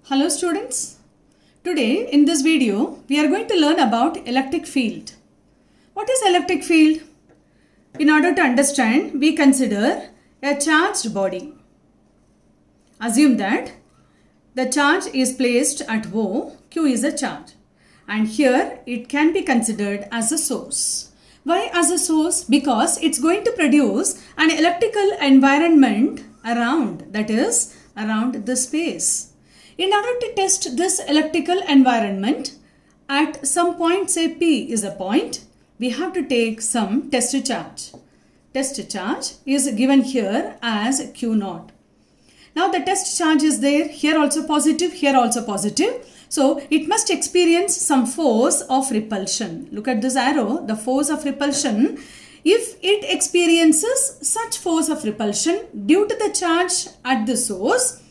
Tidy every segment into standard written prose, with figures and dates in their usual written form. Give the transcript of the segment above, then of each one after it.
Hello students, today in this video we are going to learn about electric field. What is electric field? In order to understand, we consider a charged body. Assume that the charge is placed at O, Q is a charge, and here it can be considered as a source. Why as a source? Because it's going to produce an electrical environment around, that is around the space. In order to test this electrical environment, at some point, say P is a point, we have to take some test charge. Test charge is given here as Q naught. Now the test charge is there, here also positive, here also positive. So it must experience some force of repulsion. Look at this arrow, the force of repulsion. If it experiences such force of repulsion due to the charge at the source,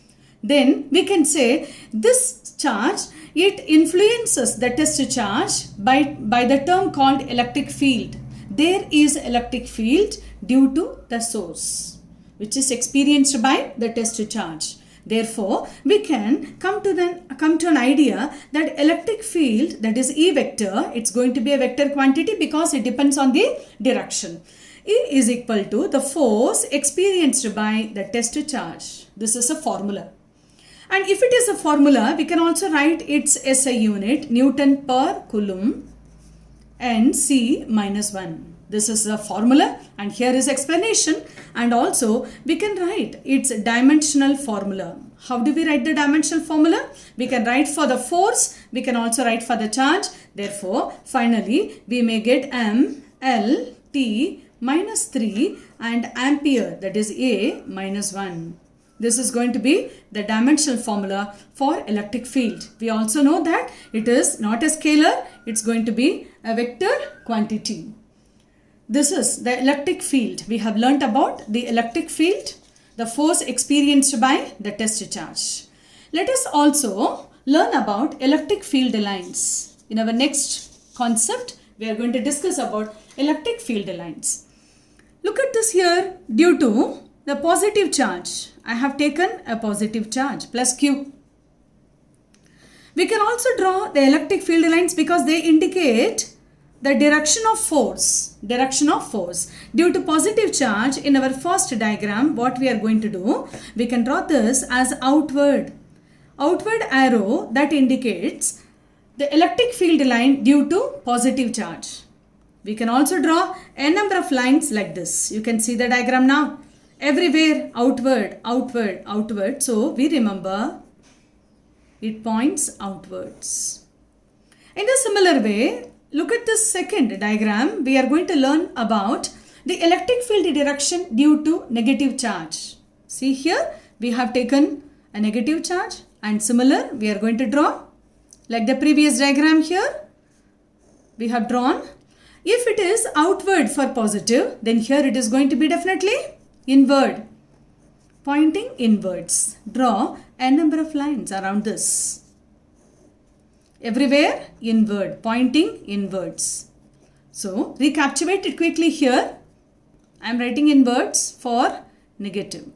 then we can say this charge, it influences the test charge by the term called electric field. There is electric field due to the source, which is experienced by the test charge. Therefore, we can come to an idea that electric field, that is E vector, it's going to be a vector quantity because it depends on the direction. E is equal to the force experienced by the test charge. This is a formula. And if it is a formula, we can also write its SI unit, Newton per Coulomb, and C minus 1. This is a formula, and here is explanation. And also, we can write its dimensional formula. How do we write the dimensional formula? We can write for the force, we can also write for the charge. Therefore, finally, we may get M, L, T minus 3 and ampere, that is A minus 1. This is going to be the dimensional formula for electric field. We also know that it is not a scalar, it's going to be a vector quantity. This is the electric field. We have learnt about the electric field, the force experienced by the test charge. Let us also learn about electric field lines. In our next concept, we are going to discuss about electric field lines. Look at this here, due to the positive charge. I have taken a positive charge plus Q. We can also draw the electric field lines because they indicate the direction of force. Direction of force. Due to positive charge, in our first diagram, what we are going to do, we can draw this as outward. Outward arrow that indicates the electric field line due to positive charge. We can also draw a number of lines like this. You can see the diagram now. Everywhere outward, outward, outward. So we remember it points outwards. In a similar way, look at this second diagram. We are going to learn about the electric field direction due to negative charge. See here, we have taken a negative charge and similar we are going to draw like the previous diagram here. We have drawn. If it is outward for positive, then here it is going to be definitely inward, pointing inwards. Draw a number of lines around this. Everywhere inward, pointing inwards. So recapitulate it quickly here. I am writing inwards for negative.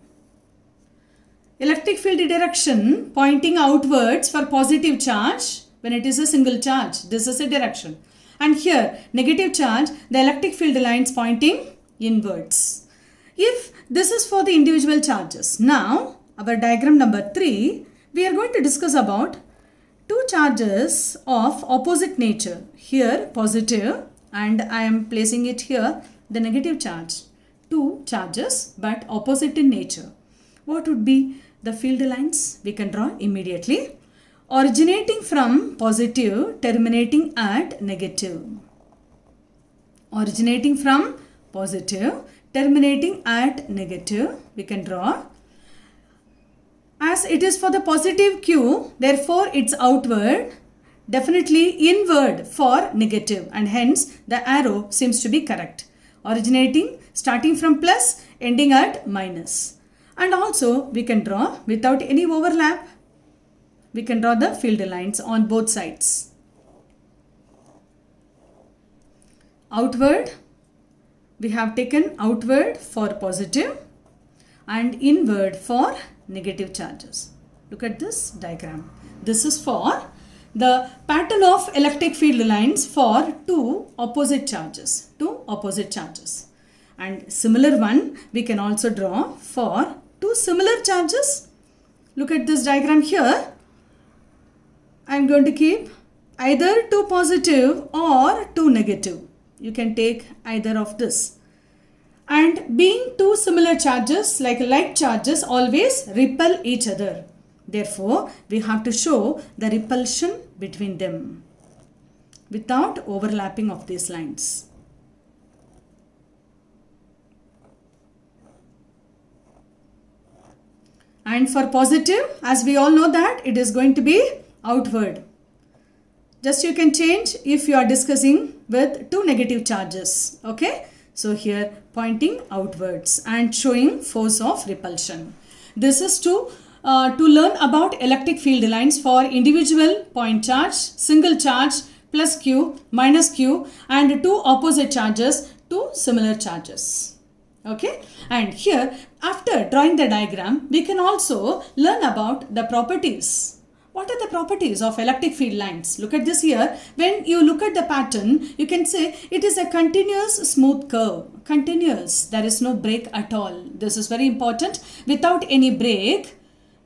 Electric field direction pointing outwards for positive charge when it is a single charge. This is a direction. And here negative charge, the electric field lines pointing inwards. If this is for the individual charges. Now, our diagram number 3, we are going to discuss about two charges of opposite nature. Here, positive, and I am placing it here, the negative charge. Two charges, but opposite in nature. What would be the field lines? We can draw immediately. Originating from positive, terminating at negative. Originating from positive, terminating at negative, we can draw. As it is for the positive Q, therefore it's outward, definitely inward for negative, and hence the arrow seems to be correct. Originating, starting from plus, ending at minus. And also we can draw without any overlap. We can draw the field lines on both sides. Outward, we have taken outward for positive and inward for negative charges. Look at this diagram. This is for the pattern of electric field lines for two opposite charges. And similar one we can also draw for two similar charges. Look at this diagram here. I am going to keep either two positive or two negative. You can take either of this. And being two similar charges, like charges, always repel each other. Therefore, we have to show the repulsion between them without overlapping of these lines. And for positive, as we all know that it is going to be outward. Just you can change if you are discussing with two negative charges. Okay. So here pointing outwards and showing force of repulsion. This is to learn about electric field lines for individual point charge, single charge, plus Q, minus Q, and two opposite charges, two similar charges. Okay. And here after drawing the diagram, we can also learn about the properties. What are the properties of electric field lines? Look at this here. When you look at the pattern, you can say it is a continuous smooth curve. Continuous. There is no break at all. This is very important. Without any break,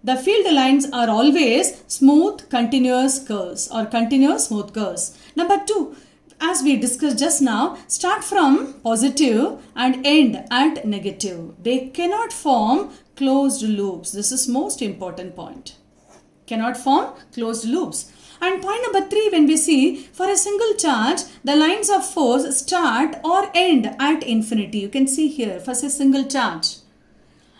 the field lines are always smooth continuous curves or continuous smooth curves. Number two, as we discussed just now, start from positive and end at negative. They cannot form closed loops. This is most important point. Cannot form closed loops. And point number 3, when we see for a single charge, the lines of force start or end at infinity. You can see here for a single charge.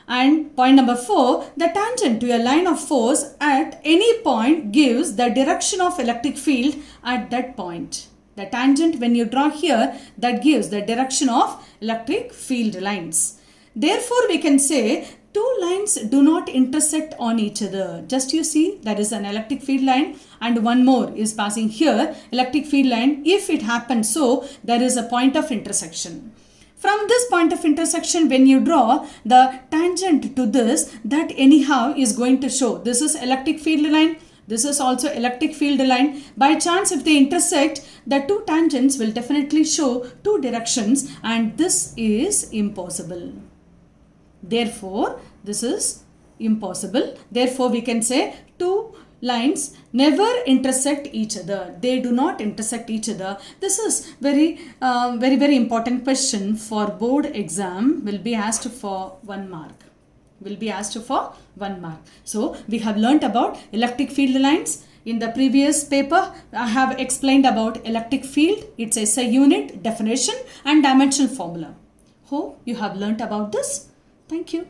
And point number 4, the tangent to a line of force at any point gives the direction of electric field at that point. The tangent when you draw here, that gives the direction of electric field lines. Therefore, we can say two lines do not intersect on each other. Just you see, there is an electric field line and one more is passing here, electric field line. If it happens so, there is a point of intersection. From this point of intersection, when you draw the tangent to this, that anyhow is going to show. This is electric field line. This is also electric field line. By chance, if they intersect, the two tangents will definitely show two directions, and this is impossible. Therefore, this is impossible. Therefore, we can say two lines never intersect each other. They do not intersect each other. This is very important question for board exam. Will be asked for 1 mark. Will be asked for 1 mark. So, we have learnt about electric field lines. In the previous paper, I have explained about electric field, its SI unit, definition and dimensional formula. Hope you have learnt about this. Thank you.